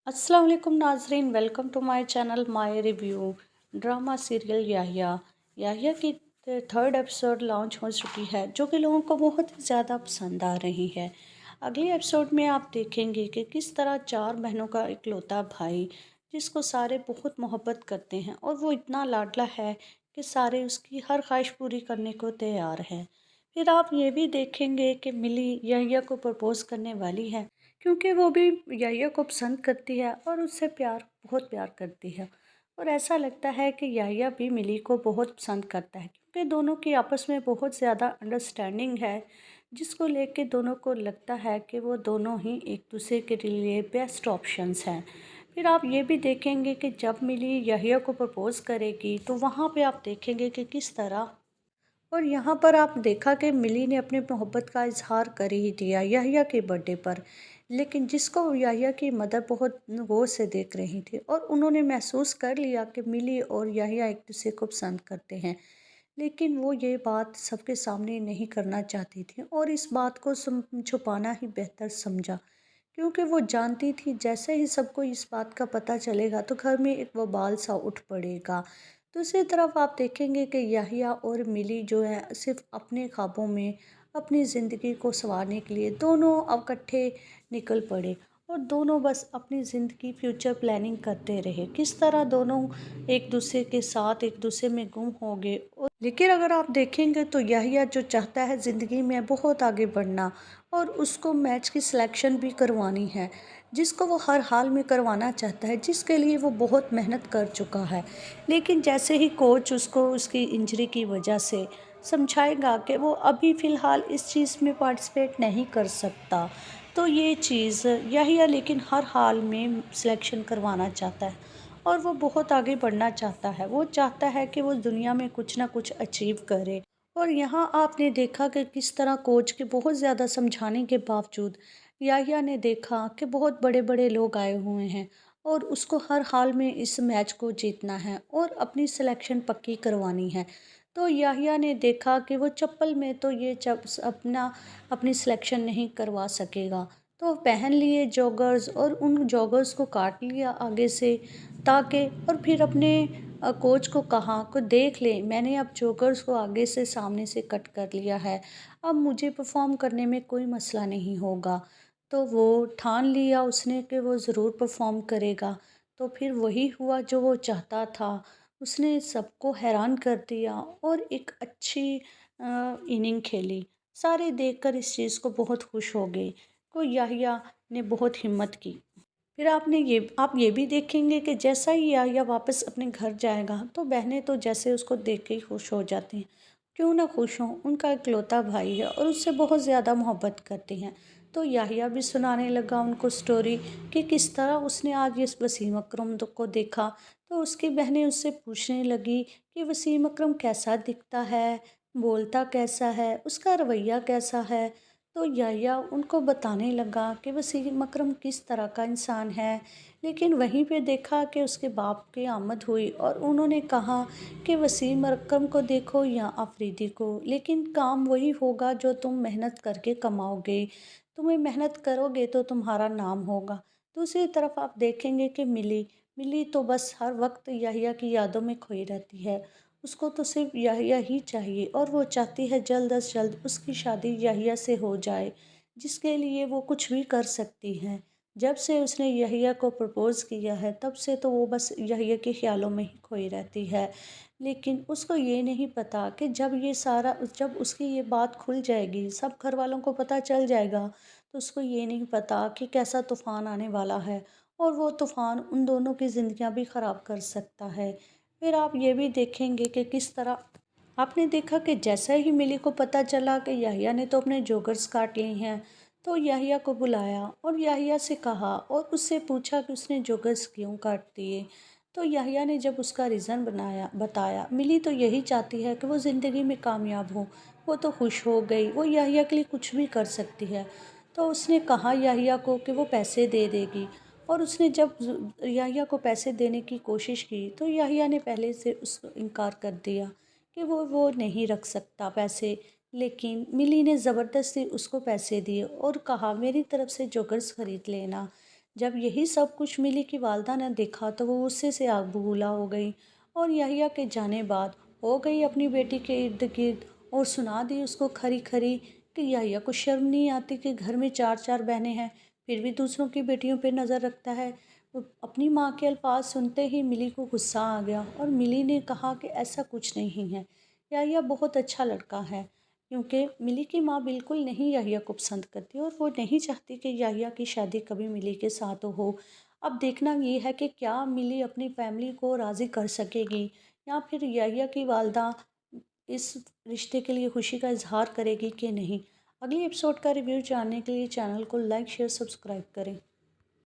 अस्सलाम वालेकुम नाजरीन, welcome to my channel my review. Drama serial Yahya Yahya की थर्ड एपिसोड लॉन्च हो चुकी है, जो कि लोगों को बहुत ही ज़्यादा पसंद आ रही है। अगले एपिसोड में आप देखेंगे कि किस तरह चार बहनों का इकलौता भाई, जिसको सारे बहुत मोहब्बत करते हैं और वो इतना लाडला है कि सारे उसकी हर ख्वाहिश पूरी करने को तैयार हैं। फिर आप ये भी देखेंगे कि मिली याहिया को प्रपोज करने वाली है, क्योंकि वो भी याहिया को पसंद करती है और उससे बहुत प्यार करती है। और ऐसा लगता है कि याहिया भी मिली को बहुत पसंद करता है, क्योंकि दोनों की आपस में बहुत ज़्यादा अंडरस्टैंडिंग है, जिसको लेके दोनों को लगता है कि वो दोनों ही एक दूसरे के लिए बेस्ट ऑप्शंस हैं। फिर आप ये भी देखेंगे कि जब मिली याहिया को प्रपोज़ करेगी तो वहाँ पे आप देखेंगे कि किस तरह, और यहाँ पर आप देखा कि मिली ने अपने मोहब्बत का इजहार कर ही दिया याहिया के बर्थडे पर, लेकिन जिसको याहिया की मदर बहुत गौर से देख रही थी और उन्होंने महसूस कर लिया कि मिली और याहिया एक दूसरे को पसंद करते हैं, लेकिन वो ये बात सबके सामने नहीं करना चाहती थी और इस बात को छुपाना ही बेहतर समझा, क्योंकि वो जानती थी जैसे ही सबको इस बात का पता चलेगा तो घर में एक वबाल सा उठ पड़ेगा। दूसरी तरफ आप देखेंगे कि याहिया और मिली जो है सिर्फ अपने ख्वाबों में अपनी ज़िंदगी को संवारने के लिए दोनों अब इकट्ठे निकल पड़े और दोनों बस अपनी ज़िंदगी फ्यूचर प्लानिंग करते रहे, किस तरह दोनों एक दूसरे के साथ एक दूसरे में गुम हो गए। और लेकिन अगर आप देखेंगे तो याहिया जो चाहता है ज़िंदगी में बहुत आगे बढ़ना और उसको मैच की सिलेक्शन भी करवानी है, जिसको वो हर हाल में करवाना चाहता है, जिसके लिए वो बहुत मेहनत कर चुका है। लेकिन जैसे ही कोच उसको उसकी इंजरी की वजह से समझाएगा कि वो अभी फ़िलहाल इस चीज़ में पार्टिसिपेट नहीं कर सकता, तो ये चीज़ याहिया लेकिन हर हाल में सिलेक्शन करवाना चाहता है और वो बहुत आगे बढ़ना चाहता है। वो चाहता है कि वो दुनिया में कुछ ना कुछ अचीव करे। और यहाँ आपने देखा कि किस तरह कोच के बहुत ज़्यादा समझाने के बावजूद याहिया ने देखा कि बहुत बड़े बड़े लोग आए हुए हैं और उसको हर हाल में इस मैच को जीतना है और अपनी सिलेक्शन पक्की करवानी है। तो याहिया ने देखा कि वो चप्पल में तो ये अपनी सिलेक्शन नहीं करवा सकेगा, तो पहन लिए जॉगर्स और उन जॉगर्स को काट लिया आगे से, ताकि और फिर अपने कोच को कहा कि देख ले, मैंने अब जॉगर्स को आगे से सामने से कट कर लिया है, अब मुझे परफॉर्म करने में कोई मसला नहीं होगा। तो वो ठान लिया उसने कि वो ज़रूर परफॉर्म करेगा। तो फिर वही हुआ जो वो चाहता था, उसने सबको हैरान कर दिया और एक अच्छी इनिंग खेली। सारे देखकर इस चीज़ को बहुत खुश हो गए को याहिया ने बहुत हिम्मत की। फिर आप ये भी देखेंगे कि जैसा ही याहिया वापस अपने घर जाएगा तो बहनें तो जैसे उसको देख के ही खुश हो जाती हैं। क्यों ना खुश हों, उनका इकलौता भाई है और उससे बहुत ज़्यादा मोहब्बत करती हैं। तो याहिया भी सुनाने लगा उनको स्टोरी कि किस तरह उसने आज इस वसीम अकरम को देखा। तो उसकी बहनें उससे पूछने लगी कि वसीम अकरम कैसा दिखता है, बोलता कैसा है, उसका रवैया कैसा है। तो याहिया उनको बताने लगा कि वसीम अकरम किस तरह का इंसान है। लेकिन वहीं पे देखा कि उसके बाप की आमद हुई और उन्होंने कहा कि वसीम अकरम को देखो या अफरीदी को, लेकिन काम वही होगा जो तुम मेहनत करके कमाओगे, तुम्हें मेहनत करोगे तो तुम्हारा नाम होगा। दूसरी तरफ आप देखेंगे कि मिली मिली तो बस हर वक्त याहिया की यादों में खोई रहती है। उसको तो सिर्फ याहिया ही चाहिए और वो चाहती है जल्द अज जल्द उसकी शादी याहिया से हो जाए, जिसके लिए वो कुछ भी कर सकती है। जब से उसने याहिया को प्रपोज़ किया है तब से तो वो बस याहिया के ख्यालों में ही खोई रहती है। लेकिन उसको ये नहीं पता कि जब उसकी ये बात खुल जाएगी, सब घर वालों को पता चल जाएगा, तो उसको ये नहीं पता कि कैसा तूफ़ान आने वाला है और वो तूफ़ान उन दोनों की ज़िंदगियां भी ख़राब कर सकता है। फिर आप ये भी देखेंगे कि किस तरह आपने देखा कि जैसा ही मिली को पता चला कि याहिया ने तो अपने जोगर्स काट लिए हैं, तो याहिया को बुलाया और याहिया से कहा और उससे पूछा कि उसने जोगर्स क्यों काट दिए। तो याहिया ने जब उसका रीज़न बताया, मिली तो यही चाहती है कि वो ज़िंदगी में कामयाब हो। वो तो खुश हो गई, वो याहिया के लिए कुछ भी कर सकती है। तो उसने कहा याहिया को कि वो पैसे दे देगी और उसने जब याहिया को पैसे देने की कोशिश की तो याहिया ने पहले से उसको इनकार कर दिया कि वो नहीं रख सकता पैसे। लेकिन मिली ने ज़बरदस्ती उसको पैसे दिए और कहा मेरी तरफ से जोगर्स ख़रीद लेना, जब यही सब कुछ मिली की वालदा ने देखा तो वो गुस्से से आग बबूला हो गई और याहिया के जाने बाद हो गई अपनी बेटी के इर्द गिर्द और सुना दी उसको खरी खरी कि याहिया को शर्म नहीं आती कि घर में 4 बहनें हैं फिर भी दूसरों की बेटियों पर नज़र रखता है। वो अपनी माँ के अल्फाज सुनते ही मिली को गुस्सा आ गया और मिली ने कहा कि ऐसा कुछ नहीं है, याहिया बहुत अच्छा लड़का है। क्योंकि मिली की माँ बिल्कुल नहीं याहिया को पसंद करती और वो नहीं चाहती कि याहिया की शादी कभी मिली के साथ हो। अब देखना ये है कि क्या मिली अपनी फैमिली को राज़ी कर सकेगी या फिर याहिया की वालदा इस रिश्ते के लिए खुशी का इजहार करेगी कि नहीं। अगली एपिसोड का रिव्यू जानने के लिए चैनल को लाइक शेयर सब्सक्राइब करें।